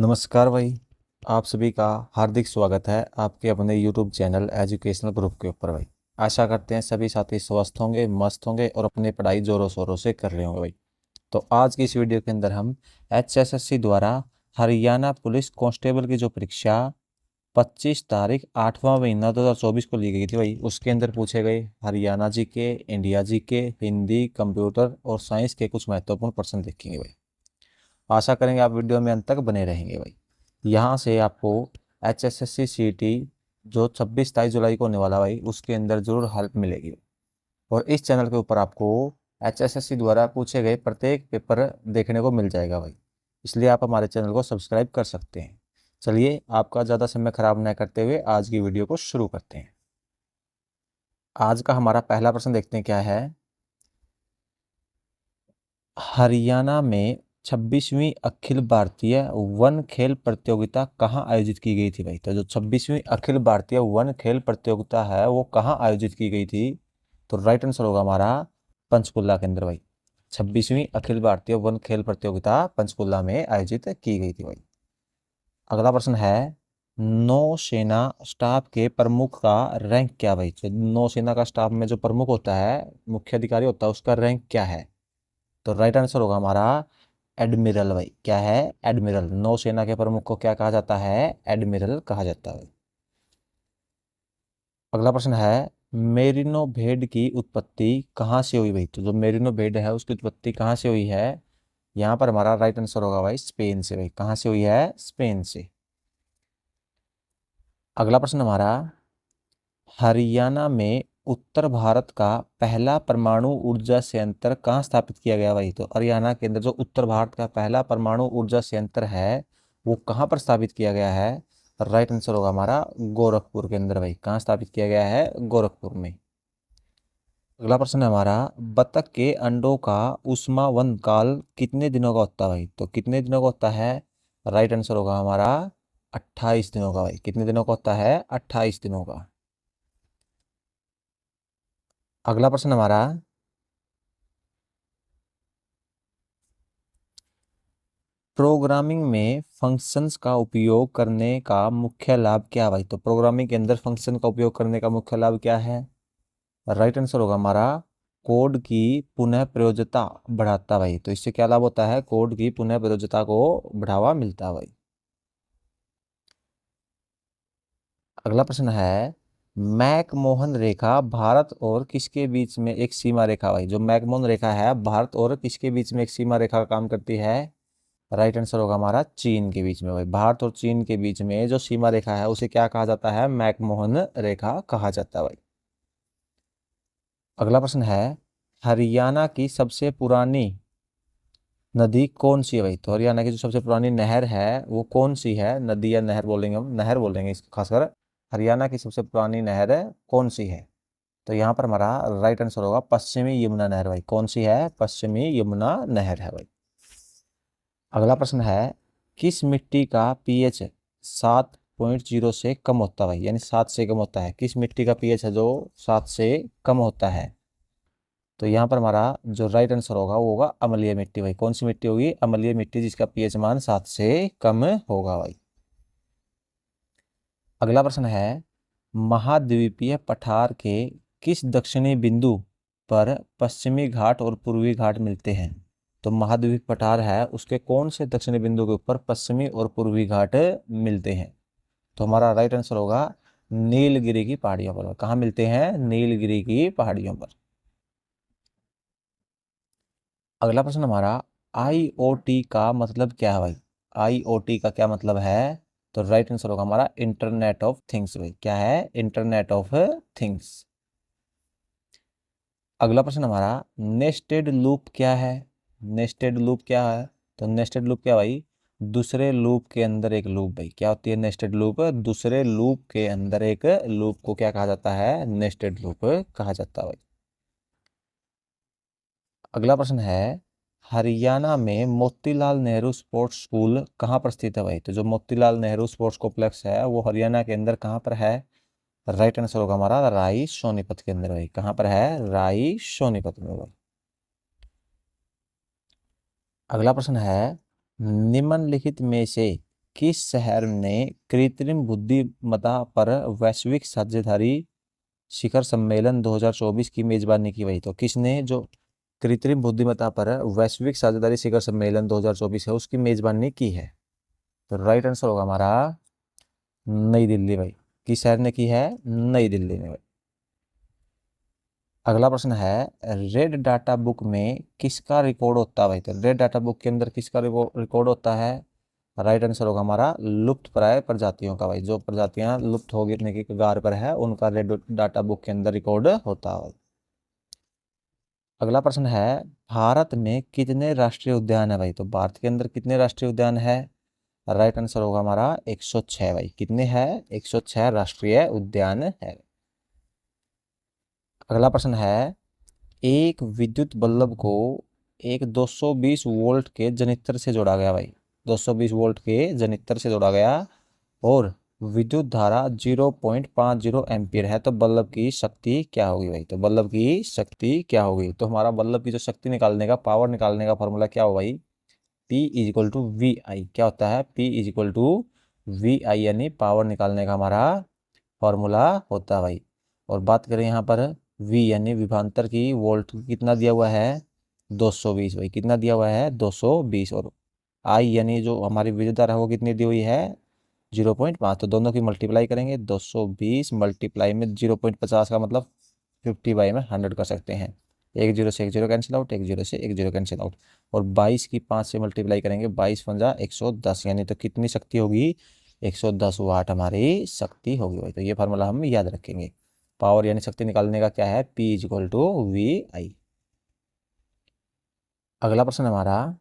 नमस्कार भाई। आप सभी का हार्दिक स्वागत है आपके अपने YouTube चैनल एजुकेशनल ग्रुप के ऊपर भाई। आशा करते हैं सभी साथी स्वस्थ होंगे, मस्त होंगे और अपनी पढ़ाई जोरों शोरों से कर रहे होंगे भाई। तो आज की इस वीडियो के अंदर हम HSSC द्वारा हरियाणा पुलिस कांस्टेबल की जो परीक्षा 25 तारीख 8वां महीना 2024 को ली गई थी भाई, उसके अंदर पूछे गए Haryana GK, India GK, Hindi, computer और साइंस के कुछ महत्वपूर्ण प्रश्न देखेंगे भाई। आशा करेंगे आप वीडियो में अंत तक बने रहेंगे भाई। यहाँ से आपको HSSC CT जो 26-27 जुलाई को होने वाला भाई, उसके अंदर जरूर हेल्प मिलेगी। और इस चैनल के ऊपर आपको HSSC द्वारा पूछे गए प्रत्येक पेपर देखने को मिल जाएगा भाई, इसलिए आप हमारे चैनल को सब्सक्राइब कर सकते हैं। चलिए आपका ज़्यादा समय खराब न करते हुए आज की वीडियो को शुरू करते हैं। आज का हमारा पहला प्रश्न देखते हैं क्या है। हरियाणा में 26वीं अखिल भारतीय वन खेल प्रतियोगिता कहाँ आयोजित की गई थी भाई? तो जो 26वीं अखिल भारतीय वन खेल प्रतियोगिता है वो कहाँ आयोजित की गई थी? तो राइट आंसर होगा हमारा पंचकुला के अंदर भाई। 26वीं अखिल भारतीय वन खेल प्रतियोगिता पंचकुला में आयोजित की गई थी भाई। अगला प्रश्न है, नौसेना स्टाफ के प्रमुख का रैंक क्या भाई? तो नौसेना का स्टाफ में जो प्रमुख होता है, मुख्य अधिकारी होता है, उसका रैंक क्या है? तो राइट आंसर होगा हमारा एडमिरल भाई। क्या है? एडमिरल। नौसेना के प्रमुख को क्या कहा जाता है? एडमिरल कहा जाता है। अगला प्रश्न है, मेरिनो भेड़ की उत्पत्ति कहाँ से हुई भाई? तो जो मेरिनो भेड़ है उसकी उत्पत्ति कहाँ से हुई है? यहाँ पर हमारा राइट आंसर होगा भाई स्पेन से भाई। कहाँ से हुई है? स्पेन से। अगला प्रश्न हमारा, हरियाणा में उत्तर भारत का पहला परमाणु ऊर्जा संयंत्र कहाँ स्थापित किया गया भाई? तो हरियाणा के अंदर जो उत्तर भारत का पहला परमाणु ऊर्जा संयंत्र है वो कहाँ पर स्थापित किया गया है? राइट आंसर होगा हमारा गोरखपुर के अंदर भाई। कहाँ स्थापित किया गया है? गोरखपुर में। अगला प्रश्न है हमारा, बतख के अंडों का ऊष्मावहन काल कितने दिनों का होता है भाई? तो कितने दिनों का होता है? राइट आंसर होगा हमारा 28 दिनों का भाई। कितने दिनों का होता है? 28 दिनों का। अगला प्रश्न हमारा, प्रोग्रामिंग में फंक्शंस का उपयोग करने का मुख्य लाभ क्या है भाई? तो प्रोग्रामिंग के अंदर फंक्शन का उपयोग करने का मुख्य लाभ क्या है? राइट आंसर होगा हमारा कोड की पुनः प्रयोज्यता बढ़ाता भाई। तो इससे क्या लाभ होता है? कोड की पुनः प्रयोज्यता को बढ़ावा मिलता है भाई। अगला प्रश्न है, मैकमोहन रेखा भारत और किसके बीच में एक सीमा रेखा भाई? जो मैकमोहन रेखा है भारत और किसके बीच में एक सीमा रेखा का काम करती है? राइट आंसर होगा हमारा चीन के बीच में भाई। भारत और चीन के बीच में जो सीमा रेखा है उसे क्या कहा जाता है? मैकमोहन रेखा कहा जाता है भाई। अगला प्रश्न है, हरियाणा की सबसे पुरानी नदी कौन सी है भाई? तो हरियाणा की जो सबसे पुरानी नहर है वो कौन सी है? नदी या नहर बोलेंगे, हम नहर बोलेंगे इसको खासकर। हरियाणा की सबसे पुरानी नहर कौन सी है? तो यहाँ पर हमारा राइट आंसर होगा पश्चिमी यमुना नहर भाई। कौन सी है? पश्चिमी यमुना नहर है भाई। अगला प्रश्न है, किस मिट्टी का पीएच 7.0 से कम होता है भाई? यानी 7 से कम होता है। किस मिट्टी का पीएच है जो 7 से कम होता है? तो यहाँ पर हमारा जो राइट आंसर होगा वो होगा अम्लीय मिट्टी भाई। कौन सी मिट्टी होगी? अम्लीय मिट्टी, जिसका पीएच मान 7 से कम होगा भाई। अगला प्रश्न है, महाद्वीपीय पठार के किस दक्षिणी बिंदु पर पश्चिमी घाट और पूर्वी घाट मिलते हैं? तो महाद्वीप पठार है उसके कौन से दक्षिणी बिंदु के ऊपर पश्चिमी और पूर्वी घाट मिलते हैं? तो हमारा राइट आंसर होगा नीलगिरी की पहाड़ियों पर। कहाँ मिलते हैं? नीलगिरी की पहाड़ियों पर। अगला प्रश्न हमारा, आईओटी का मतलब क्या है भाई? आईओटी का क्या मतलब है? तो राइट आंसर होगा हमारा इंटरनेट ऑफ थिंग्स भाई। क्या है? Internet of things. अगला प्रश्न हमारा, नेस्टेड लूप क्या है? नेस्टेड लूप क्या है? तो नेस्टेड लूप क्या भाई? दूसरे लूप के अंदर एक लूप भाई। क्या होती है नेस्टेड लूप? दूसरे लूप के अंदर एक लूप को क्या कहा जाता है? नेस्टेड लूप कहा जाता है भाई। अगला प्रश्न है, हरियाणा में मोतीलाल नेहरू स्पोर्ट्स स्कूल कहाँ पर स्थित है भाई? तो जो मोतीलाल नेहरू स्पोर्ट्स कॉम्प्लेक्स है वो हरियाणा के अंदर कहाँ पर है? राइट आंसर होगा हमारा राई सोनीपत के अंदर भाई। कहाँ पर है? राई सोनीपत में भाई। अगला प्रश्न है, निम्नलिखित में से किस शहर ने कृत्रिम बुद्धिमत्ता पर वैश्विक साझेदारी शिखर सम्मेलन 2024 की मेजबानी की? वही तो किसने जो कृत्रिम बुद्धिमत्ता पर वैश्विक साझेदारी शिखर सम्मेलन 2024 है उसकी मेजबानी की है? तो राइट आंसर होगा हमारा नई दिल्ली भाई। किस शहर ने की है? नई दिल्ली ने भाई। अगला प्रश्न है रेड डाटा बुक में किसका रिकॉर्ड होता है भाई? तो रेड डाटा बुक के अंदर किसका रिकॉर्ड होता है? राइट आंसर होगा हमारा लुप्त प्राय प्रजातियों का भाई। जो प्रजातियां लुप्त हो गिरने की कगार पर है उनका रेड डाटा बुक के अंदर रिकॉर्ड होता है। अगला प्रश्न है भारत में कितने राष्ट्रीय उद्यान है भाई? तो भारत के अंदर कितने राष्ट्रीय उद्यान है? राइट आंसर होगा हमारा 106 भाई। कितने हैं? 106 राष्ट्रीय उद्यान है। अगला प्रश्न है एक विद्युत बल्ब को एक 220 वोल्ट के जनित्र से जोड़ा गया भाई। 220 वोल्ट के जनित्र से जोड़ा गया और विद्युत धारा 0.50 एम्पीयर है तो बल्ब की शक्ति क्या होगी भाई? तो बल्ब की शक्ति क्या होगी? तो हमारा बल्ब की जो शक्ति निकालने का पावर निकालने का फॉर्मूला क्या होगा भाई? P is equal to V I. क्या होता है? P is equal to V I, यानी पावर निकालने का हमारा फॉर्मूला होता है भाई। और बात करें यहाँ पर V यानी विभवांतर की, वोल्ट कितना दिया हुआ है? 220 भाई। कितना दिया हुआ है? 220। और I यानी जो हमारी विद्युत धारा है वो कितनी दी हुई है? 0.5। तो दोनों की मल्टीप्लाई करेंगे, 220 मल्टीप्लाई में 0.50 का मतलब 50 बाई में 100 कर सकते हैं। एक जीरो से एक जीरो कैंसिल आउट, एक जीरो से एक जीरो कैंसिल आउट। और 22 की 5 से मल्टीप्लाई करेंगे, 22 पंजा 110, यानी तो कितनी शक्ति होगी? 110 वाट हमारी शक्ति होगी भाई। तो ये फार्मूला हम याद रखेंगे। पावर यानी शक्ति निकालने का क्या है? P is equal to V I. अगला प्रश्न हमारा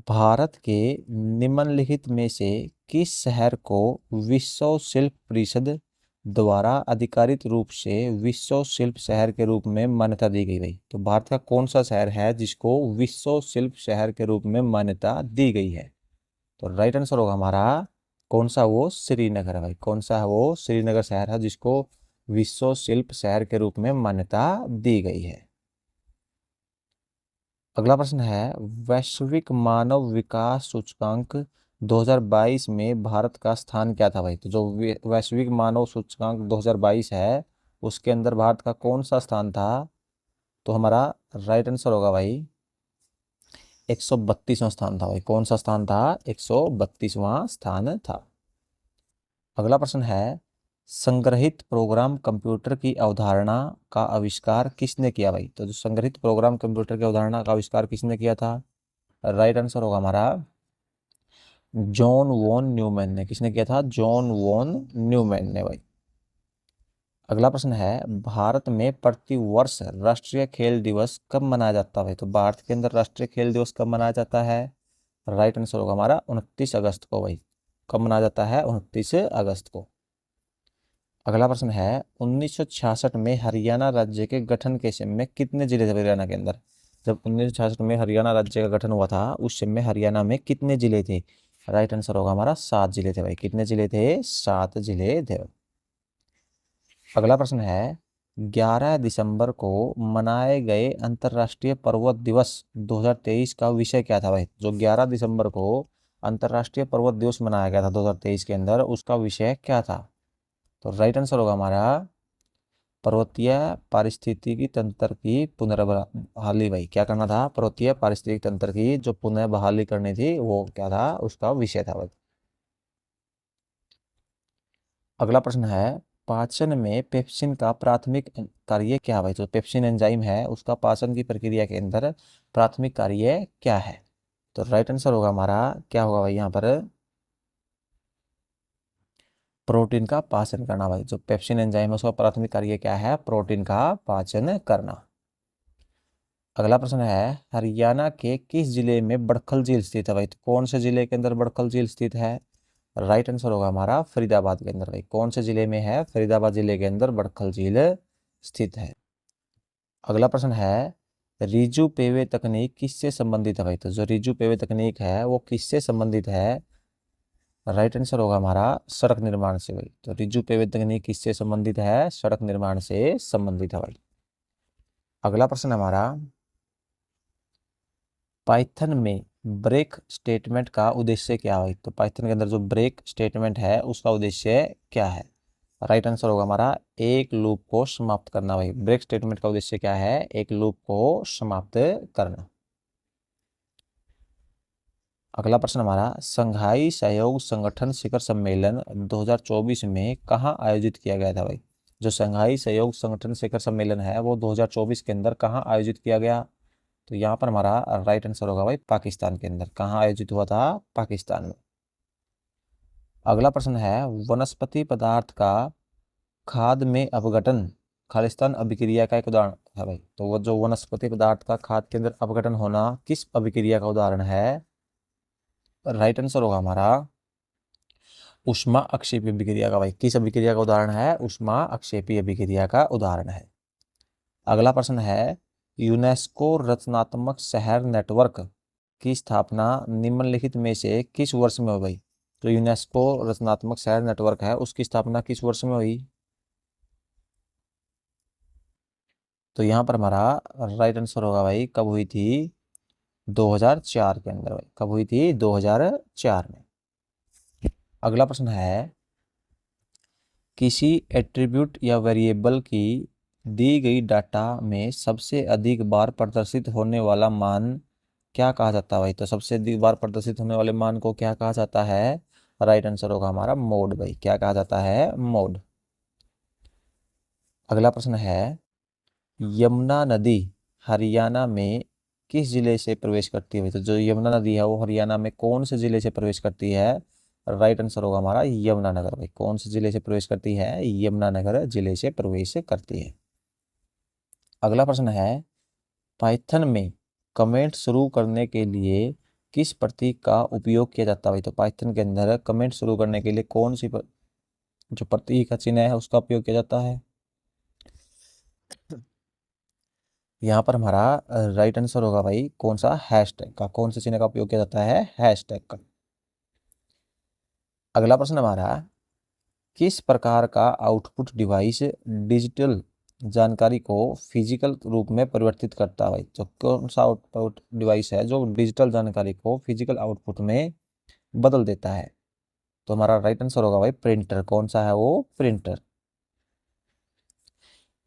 भारत के निम्नलिखित में से किस शहर को विश्व शिल्प परिषद द्वारा आधिकारिक रूप से विश्व शिल्प शहर के रूप में मान्यता दी गई भाई? तो भारत का कौन सा शहर है जिसको विश्व शिल्प शहर के रूप में मान्यता दी गई है? तो राइट आंसर होगा हमारा कौन सा? वो श्रीनगर है भाई। कौन सा है वो? श्रीनगर शहर है जिसको विश्व शिल्प शहर के रूप में मान्यता दी गई है। अगला प्रश्न है वैश्विक मानव विकास सूचकांक 2022 में भारत का स्थान क्या था भाई? तो जो वैश्विक मानव सूचकांक 2022 है उसके अंदर भारत का कौन सा स्थान था? तो हमारा राइट आंसर होगा भाई 132वां स्थान था भाई। कौन सा स्थान था? 132वां स्थान था। अगला प्रश्न है संग्रहित प्रोग्राम कंप्यूटर की अवधारणा का आविष्कार किसने किया भाई? तो जो संग्रहित प्रोग्राम कंप्यूटर की अवधारणा का आविष्कार किसने किया था? राइट आंसर होगा हमारा जॉन वॉन न्यूमैन ने। किसने किया था? जॉन वॉन न्यूमैन ने भाई। अगला प्रश्न है भारत में प्रति वर्ष राष्ट्रीय खेल दिवस कब मनाया जाता है भाई? तो भारत के अंदर राष्ट्रीय खेल दिवस कब मनाया जाता है? राइट आंसर होगा हमारा 29 अगस्त को भाई। कब मनाया जाता है? 29 अगस्त को। अगला प्रश्न है 1966 में हरियाणा राज्य के गठन के समय में कितने जिले थे हरियाणा के अंदर? जब 1966 में हरियाणा राज्य का गठन हुआ था उस समय हरियाणा में कितने जिले थे? राइट आंसर होगा हमारा 7 जिले थे भाई। कितने जिले थे? 7 जिले थे। अगला प्रश्न है 11 दिसंबर को मनाए गए अंतर्राष्ट्रीय पर्वत दिवस 2023 का विषय क्या था भाई? जो 11 दिसंबर को अंतर्राष्ट्रीय पर्वत दिवस मनाया गया था 2023 के अंदर उसका विषय क्या था? तो राइट आंसर होगा हमारा पर्वतीय पारिस्थितिकी तंत्र की पुनर्बहाली भाई। क्या करना था? पर्वतीय पारिस्थितिकी तंत्र की जो पुनः बहाली करनी थी वो क्या था? उसका विषय था भाई। अगला प्रश्न है पाचन में पेप्सिन का प्राथमिक कार्य क्या है भाई? तो पेप्सिन एंजाइम है उसका पाचन की प्रक्रिया के अंदर प्राथमिक कार्य क्या है? तो राइट आंसर होगा हमारा क्या होगा भाई यहाँ पर? प्रोटीन का पाचन करना भाई। जो पेप्सिन एंजाइम है उसका प्राथमिक कार्य क्या है? प्रोटीन का पाचन करना। अगला प्रश्न है हरियाणा के किस जिले में बड़खल झील स्थित है भाई? तो कौन से जिले के अंदर बड़खल झील स्थित है? राइट आंसर होगा हमारा फरीदाबाद के अंदर भाई। कौन से जिले में है? फरीदाबाद जिले के अंदर बड़खल झील स्थित है। अगला प्रश्न है रिजु पेवे तकनीक किससे संबंधित है भाई? तो जो रिजु पेवे तकनीक है वो किससे संबंधित है? राइट आंसर होगा हमारा सड़क निर्माण से भाई। तो रिजु पेवे तकनीक किससे संबंधित है? सड़क निर्माण से संबंधित है भाई। अगला प्रश्न हमारा पाइथन में ब्रेक स्टेटमेंट का उद्देश्य क्या है? तो पाइथन के अंदर जो ब्रेक स्टेटमेंट है उसका उद्देश्य क्या है? राइट आंसर होगा हमारा एक लूप को समाप्त करना। भाई ब्रेक स्टेटमेंट का उद्देश्य क्या है? एक लूप को समाप्त करना। अगला प्रश्न हमारा, संघाई सहयोग संगठन शिखर सम्मेलन 2024 में कहाँ आयोजित किया गया था? भाई जो संघाई सहयोग संगठन शिखर सम्मेलन है वो 2024 के अंदर कहाँ आयोजित किया गया? तो यहाँ पर हमारा राइट आंसर होगा भाई पाकिस्तान के अंदर। कहाँ आयोजित हुआ था? पाकिस्तान में। अगला प्रश्न है, वनस्पति पदार्थ का खाद में अपघटन खालिस्तान अभिक्रिया का एक उदाहरण है। भाई तो वो जो वनस्पति पदार्थ का खाद के अंदर अपघटन होना किस अभिक्रिया का उदाहरण है? राइट आंसर होगा हमारा ऊष्मा अक्षेपी अभिक्रिया का। भाई किस अभिक्रिया का उदाहरण है? ऊष्मा अक्षेपी अभिक्रिया का उदाहरण है। अगला प्रश्न है, यूनेस्को रचनात्मक शहर नेटवर्क की स्थापना निम्नलिखित में से किस वर्ष में हुई? भाई तो यूनेस्को रचनात्मक शहर नेटवर्क है उसकी स्थापना किस वर्ष में हुई? तो यहाँ पर हमारा राइट आंसर होगा भाई कब हुई थी? 2004 के अंदर। भाई कब हुई थी? 2004 में। अगला प्रश्न है, किसी एट्रीब्यूट या वेरिएबल की दी गई डाटा में सबसे अधिक बार प्रदर्शित होने वाला मान क्या कहा जाता है? भाई तो सबसे अधिक बार प्रदर्शित होने वाले मान को क्या कहा जाता है? राइट आंसर होगा हमारा मोड। भाई क्या कहा जाता है? मोड। अगला प्रश्न है, यमुना नदी हरियाणा में किस जिले से प्रवेश करती है? तो जो यमुना नदी है वो हरियाणा में कौन से जिले से प्रवेश करती है? राइट आंसर होगा हमारा यमुनानगर। भाई कौन से जिले से प्रवेश करती है? यमुनानगर जिले से प्रवेश करती है। अगला प्रश्न है, पाइथन में कमेंट शुरू करने के लिए किस प्रतीक का उपयोग किया जाता है? भाई तो पाइथन के अंदर कमेंट शुरू करने के लिए कौन सी जो प्रतीक का चिन्ह है उसका उपयोग किया जाता है? यहाँ पर हमारा राइट आंसर होगा भाई कौन सा? हैशटैग का। कौन से चिन्ह का उपयोग किया जाता है? हैशटैग का। अगला प्रश्न हमारा, किस प्रकार का आउटपुट डिवाइस डिजिटल जानकारी को फिजिकल रूप में परिवर्तित करता है? भाई तो कौन सा आउटपुट डिवाइस है जो डिजिटल जानकारी को फिजिकल आउटपुट में बदल देता है? तो हमारा राइट आंसर होगा भाई प्रिंटर। कौन सा है वो? प्रिंटर।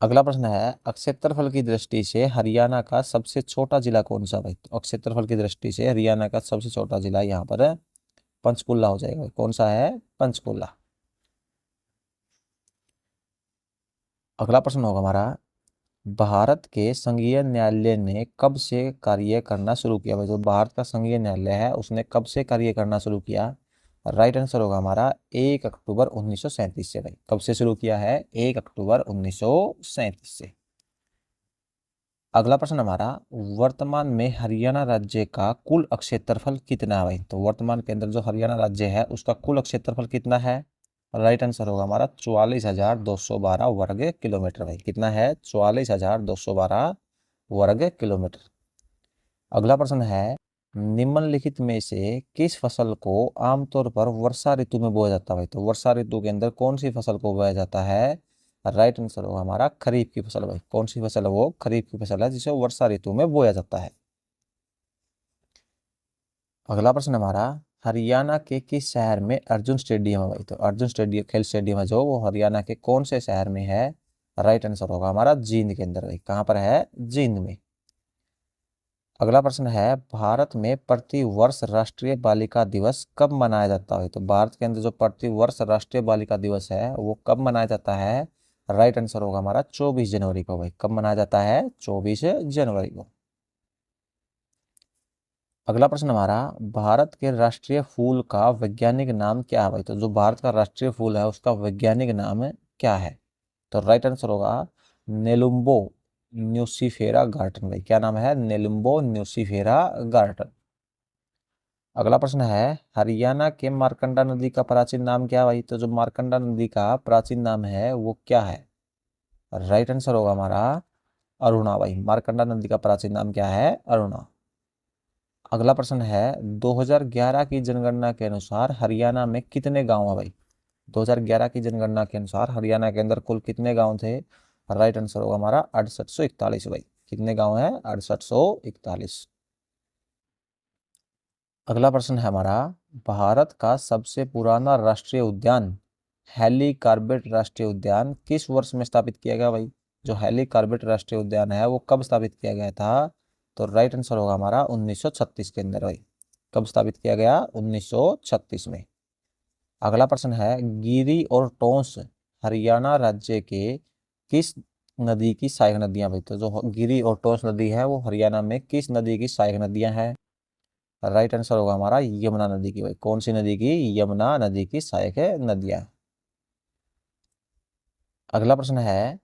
अगला प्रश्न है, क्षेत्रफल की दृष्टि से हरियाणा का सबसे छोटा जिला कौन सा? भाई तो क्षेत्रफल की दृष्टि से हरियाणा का सबसे छोटा जिला यहाँ पर पंचकुला हो जाएगा। कौन सा है? पंचकुला। अगला प्रश्न होगा हमारा, भारत के संघीय न्यायालय ने कब से कार्य करना शुरू किया? भाई जो भारत का संघीय न्यायालय है उसने कब से कार्य करना शुरू किया? राइट आंसर होगा हमारा 1 अक्टूबर 1937 से। भाई कब से शुरू किया है? 1 अक्टूबर 1937 से। अगला प्रश्न हमारा, वर्तमान में हरियाणा राज्य का कुल क्षेत्रफल कितना है? भाई तो वर्तमान के अंदर जो हरियाणा राज्य है उसका कुल क्षेत्रफल कितना है? राइट आंसर होगा हमारा 44,212 वर्ग किलोमीटर। भाई कितना है? 44,212 वर्ग किलोमीटर। अगला प्रश्न है, निम्नलिखित में से किस फसल को आमतौर पर वर्षा ऋतु में बोया जाता है? भाई तो वर्षा ऋतु के अंदर कौन सी फसल को बोया जाता है? राइट आंसर होगा हमारा खरीफ की फसल। भाई कौन सी फसल है वो? खरीफ की फसल है जिसे वर्षा ऋतु में बोया जाता है। अगला प्रश्न हमारा, हरियाणा के किस शहर में अर्जुन स्टेडियम है? भाई तो अर्जुन स्टेडियम खेल स्टेडियम है जो वो हरियाणा के कौन से शहर में है? राइट आंसर होगा हमारा जींद के अंदर। भाई कहाँ पर है? जींद में। अगला प्रश्न है, भारत में प्रति वर्ष राष्ट्रीय बालिका दिवस कब मनाया जाता है? तो भारत के अंदर जो प्रति वर्ष राष्ट्रीय बालिका दिवस है वो कब मनाया जाता है? राइट आंसर होगा हमारा 24 जनवरी को। भाई कब मनाया जाता है? 24 जनवरी को। अगला प्रश्न हमारा, भारत के राष्ट्रीय फूल का वैज्ञानिक नाम क्या है? भाई तो जो भारत का राष्ट्रीय फूल है उसका वैज्ञानिक नाम क्या है? तो राइट आंसर होगा नेलुम्बो न्यूसीफेरा गार्टन। भाई क्या नाम है? Nelumbo nucifera Gaertn. अगला प्रश्न है, हरियाणा के मार्कंडा नदी का प्राचीन नाम क्या है? भाई तो जो मार्कंडा नदी का प्राचीन नाम है वो क्या है? राइट आंसर होगा हमारा अरुणा। भाई मार्कंडा नदी का प्राचीन नाम क्या है? अरुणा। अगला प्रश्न है, 2011 की जनगणना के अनुसार हरियाणा में कितने गांव है? भाई 2011 की जनगणना के अनुसार हरियाणा के अंदर कुल कितने गांव थे? राइट आंसर होगा हमारा 6841। भाई कितने गांव हैं? 6841। अगला प्रश्न है हमारा, भारत का सबसे पुराना राष्ट्रीय उद्यान हेलीकार्बेट राष्ट्रीय उद्यान किस वर्ष में स्थापित किया गया भाई? जो हेलीकार्बेट राष्ट्रीय उद्यान है वो कब स्थापित किया गया था? तो राइट आंसर होगा हमारा 1936 के अंदर भाई। कब स्थापित किया गया? 1936 में। अगला प्रश्न है, गिरी और टोंस हरियाणा राज्य के किस नदी की सहायक नदियां भाई? तो जो गिरी और टोंस नदी है वो हरियाणा में किस नदी की सहायक नदियां हैं? राइट आंसर होगा हमारा यमुना नदी की भाई। कौन सी नदी की? यमुना नदी की सहायक नदियां। अगला प्रश्न है,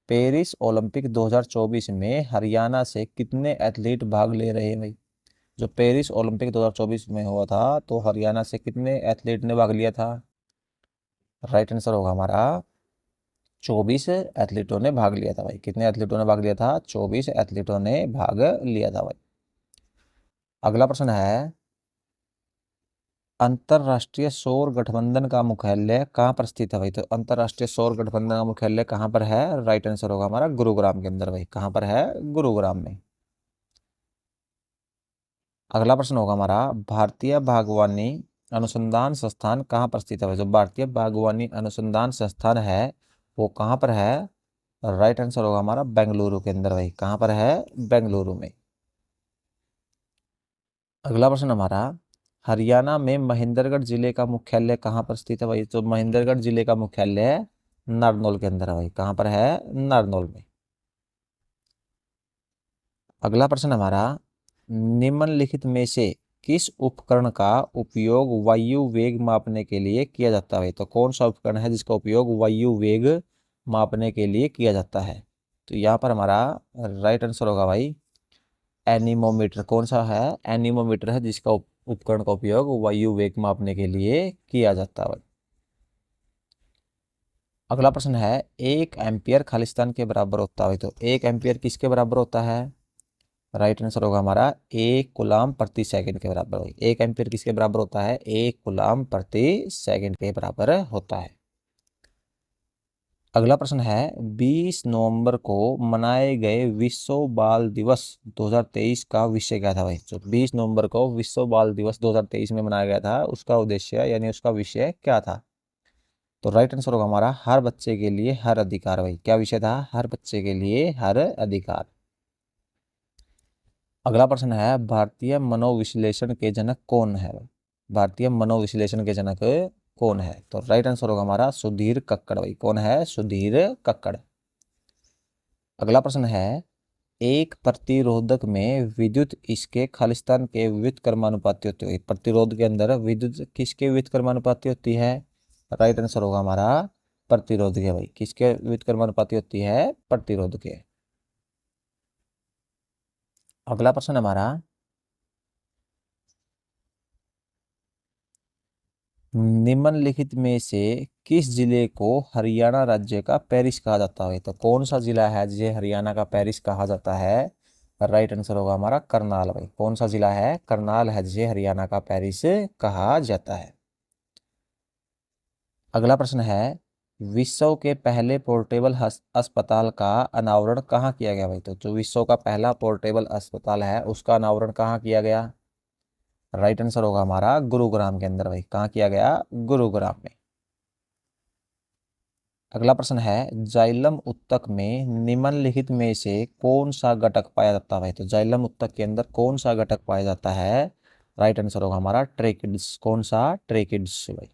पेरिस ओलंपिक 2024 में हरियाणा से कितने एथलीट भाग ले रहे हैं भाई? जो पेरिस ओलंपिक 2024 में हुआ था तो हरियाणा से कितने एथलीट ने भाग लिया था? राइट आंसर होगा हमारा 24 एथलीटों ने भाग लिया था भाई। कितने एथलीटों ने भाग लिया था? 24 एथलीटों ने भाग लिया था भाई। अगला प्रश्न है, अंतरराष्ट्रीय सौर गठबंधन का मुख्यालय कहाँ पर स्थित है भाई? तो अंतरराष्ट्रीय सौर गठबंधन का मुख्यालय कहाँ पर है? राइट आंसर होगा हमारा गुरुग्राम के अंदर भाई। कहाँ पर है? गुरुग्राम में। अगला प्रश्न होगा हमारा, भारतीय बागवानी अनुसंधान संस्थान कहाँ पर स्थित है भाई? जो भारतीय बागवानी अनुसंधान संस्थान है वो कहाँ पर है? राइट आंसर होगा हमारा बेंगलुरु के अंदर भाई। कहाँ पर है? बेंगलुरु में। अगला प्रश्न हमारा, हरियाणा में महेंद्रगढ़ जिले का मुख्यालय कहाँ पर स्थित है भाई? तो महेंद्रगढ़ जिले का मुख्यालय नारनौल के अंदर है भाई। कहाँ पर है? नारनौल में। अगला प्रश्न हमारा, निम्नलिखित में से किस उपकरण का उपयोग वायु वेग मापने के लिए किया जाता है? तो कौन सा उपकरण है जिसका उपयोग वायु वेग मापने के लिए किया जाता है? तो यहाँ पर हमारा राइट आंसर होगा भाई एनीमोमीटर। कौन सा है? एनीमोमीटर है जिसका उपकरण का उपयोग वायु वेग मापने के लिए किया जाता है। अगला प्रश्न है, 1 एम्पियर खालिस्तान के बराबर होता है। तो 1 एम्पियर किसके बराबर होता है? राइट आंसर होगा हमारा 1 कूलाम प्रति सेकंड के बराबर होगी। 1 एम्पियर किसके बराबर होता है? 1 कूलाम प्रति सेकंड के बराबर होता है। अगला प्रश्न है, 20 नवंबर को मनाए गए विश्व बाल दिवस 2023 का विषय क्या था भाई? तो 20 नवंबर को विश्व बाल दिवस 2023 में मनाया गया था, उसका उद्देश्य यानी उसका विषय क्या था? तो राइट आंसर होगा हमारा हर बच्चे के लिए हर अधिकार भाई। क्या विषय था? हर बच्चे के लिए हर अधिकार। अगला प्रश्न है, भारतीय मनोविश्लेषण के जनक कौन है? भारतीय मनोविश्लेषण के जनक कौन है? तो राइट आंसर होगा हमारा सुधीर कक्कड़ भाई। कौन है? सुधीर कक्कड़। अगला प्रश्न है, एक प्रतिरोधक में विद्युत इसके खालिस्तान के विद्युत कर्मानुपाती होती है। प्रतिरोध के अंदर विद्युत किसके विद्युत कर्मानुपाती होती है? राइट आंसर होगा हमारा प्रतिरोध के भाई। किसके विद्युत कर्मानुपाती होती है? प्रतिरोध के। अगला प्रश्न हमारा, निम्नलिखित में से किस जिले को हरियाणा राज्य का पेरिस कहा जाता है? तो कौन सा जिला है जिसे हरियाणा का पेरिस कहा जाता है? राइट आंसर होगा हमारा करनाल भाई। कौन सा जिला है? करनाल है जिसे हरियाणा का पेरिस कहा जाता है। अगला प्रश्न है, विश्व के पहले पोर्टेबल अस्पताल का अनावरण कहाँ किया गया भाई? तो जो विश्व का पहला पोर्टेबल अस्पताल है उसका अनावरण कहाँ किया गया? राइट आंसर होगा हमारा गुरुग्राम के अंदर भाई। कहाँ किया गया? गुरुग्राम में। अगला प्रश्न है, जाइलम उत्तक में निम्नलिखित में से कौन सा घटक पाया जाता है? तो जाइलम उत्तक के अंदर कौन सा घटक पाया जाता है? राइट आंसर होगा हमारा ट्रेकिड्स। कौन सा? ट्रेकिड्स भाई।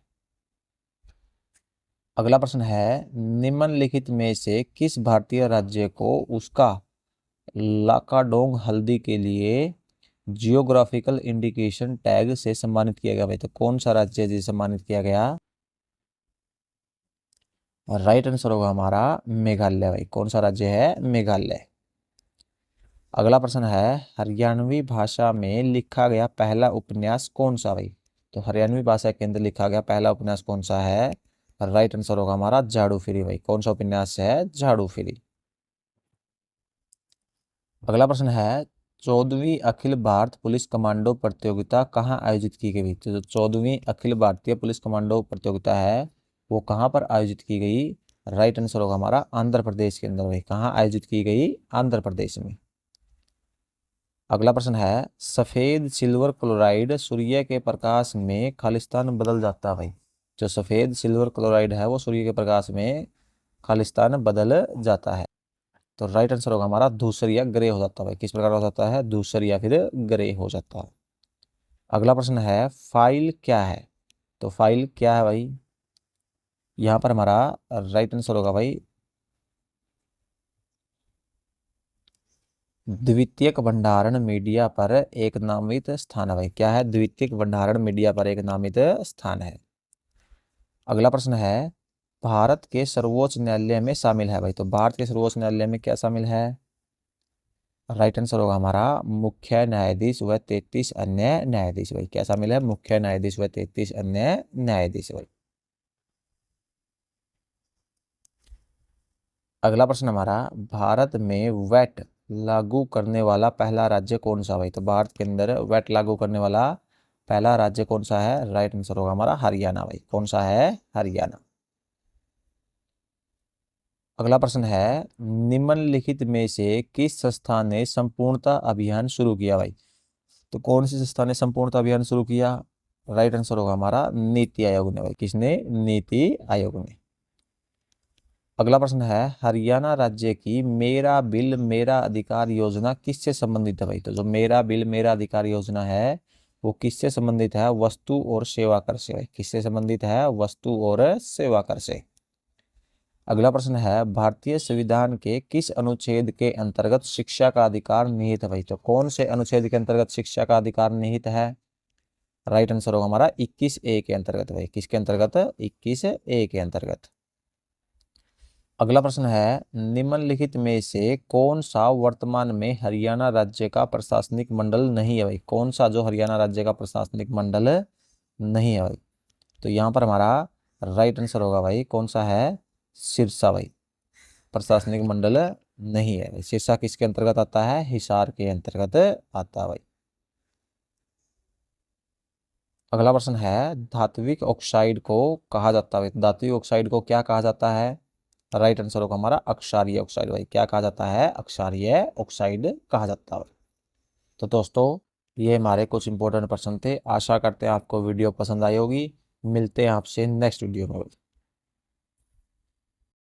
अगला प्रश्न है, निम्नलिखित में से किस भारतीय राज्य को उसका लाकाडोंग हल्दी के लिए जियोग्राफिकल इंडिकेशन टैग से सम्मानित किया गया भाई? तो कौन सा राज्य है जिसे सम्मानित किया गया? और राइट आंसर होगा हमारा मेघालय भाई। कौन सा राज्य है? मेघालय। अगला प्रश्न है, हरियाणवी भाषा में लिखा गया पहला उपन्यास कौन सा भाई? तो हरियाणवी भाषा के अंदर लिखा गया पहला उपन्यास कौन सा है? राइट आंसर होगा हमारा झाड़ू फिरी भाई। कौन सा उपन्यास है? झाड़ू फिरी। अगला प्रश्न है, 14वीं अखिल भारत पुलिस कमांडो प्रतियोगिता कहाँ आयोजित की गई? तो जो 14वीं अखिल भारतीय पुलिस कमांडो प्रतियोगिता है वो कहाँ पर आयोजित की गई? राइट आंसर होगा हमारा आंध्र प्रदेश के अंदर भाई। कहाँ आयोजित की गई? आंध्र प्रदेश में। अगला प्रश्न है सफेद सिल्वर क्लोराइड सूर्य के प्रकाश में खालिस्तान बदल जाता है भाई। जो सफेद सिल्वर क्लोराइड है वो सूर्य के प्रकाश में खालिस्तान बदल जाता है। तो राइट आंसर होगा हमारा धूसर या ग्रे हो जाता है भाई। किस प्रकार हो जाता है? धूसर या फिर ग्रे हो जाता है। अगला प्रश्न है फाइल क्या है? तो फाइल क्या है भाई? यहाँ पर हमारा राइट आंसर होगा भाई द्वितीयक भंडारण मीडिया पर एक नामित स्थान है भाई। क्या है? द्वितीयक भंडारण मीडिया पर एक नामित स्थान है। अगला प्रश्न है भारत के सर्वोच्च न्यायालय में शामिल है भाई। तो भारत के सर्वोच्च न्यायालय में क्या शामिल है? राइट आंसर होगा हमारा मुख्य न्यायाधीश व 33 अन्य न्यायाधीश भाई। क्या शामिल है? मुख्य न्यायाधीश व 33 अन्य न्यायाधीश भाई। अगला प्रश्न हमारा भारत में वैट लागू करने वाला पहला राज्य कौन सा भाई? तो भारत के अंदर वैट लागू करने वाला पहला राज्य कौन सा है? राइट आंसर होगा हमारा हरियाणा भाई। कौन सा है? हरियाणा। अगला प्रश्न है निम्नलिखित में से किस संस्था ने संपूर्णता अभियान शुरू किया भाई? तो कौन सी संस्था ने संपूर्णता अभियान शुरू किया? राइट आंसर होगा हमारा नीति आयोग ने भाई। किसने? नीति आयोग ने। अगला प्रश्न है हरियाणा राज्य की मेरा बिल मेरा अधिकार योजना किससे संबंधित है भाई? तो जो मेरा बिल मेरा अधिकार योजना है वो किससे संबंधित है? वस्तु और सेवा कर से भाई। किससे संबंधित है? वस्तु और सेवा कर से। अगला प्रश्न है भारतीय संविधान के किस अनुच्छेद के अंतर्गत शिक्षा का अधिकार निहित है भाई? तो कौन से अनुच्छेद के अंतर्गत शिक्षा का अधिकार निहित है? राइट आंसर होगा हमारा 21A के अंतर्गत भाई। किसके अंतर्गत? 21A के अंतर्गत। अगला प्रश्न है निम्नलिखित में से कौन सा वर्तमान में हरियाणा राज्य का प्रशासनिक मंडल नहीं है भाई? कौन सा जो हरियाणा राज्य का प्रशासनिक मंडल नहीं है भाई? तो यहाँ पर हमारा राइट आंसर होगा भाई कौन सा है? सिरसा भाई। प्रशासनिक मंडल नहीं है। सिरसा किसके अंतर्गत आता है? हिसार के अंतर्गत आता है भाई। अगला प्रश्न है धात्विक ऑक्साइड को कहा जाता है। धात्विक ऑक्साइड को क्या कहा जाता है? राइट आंसर होगा हमारा अक्षारीय ऑक्साइड भाई। क्या कहा जाता है? अक्षारीय ऑक्साइड कहा जाता है। तो दोस्तों ये हमारे कुछ इंपॉर्टेंट प्रश्न थे। आशा करते हैं आपको वीडियो पसंद आई होगी। मिलते हैं आपसे नेक्स्ट वीडियो में।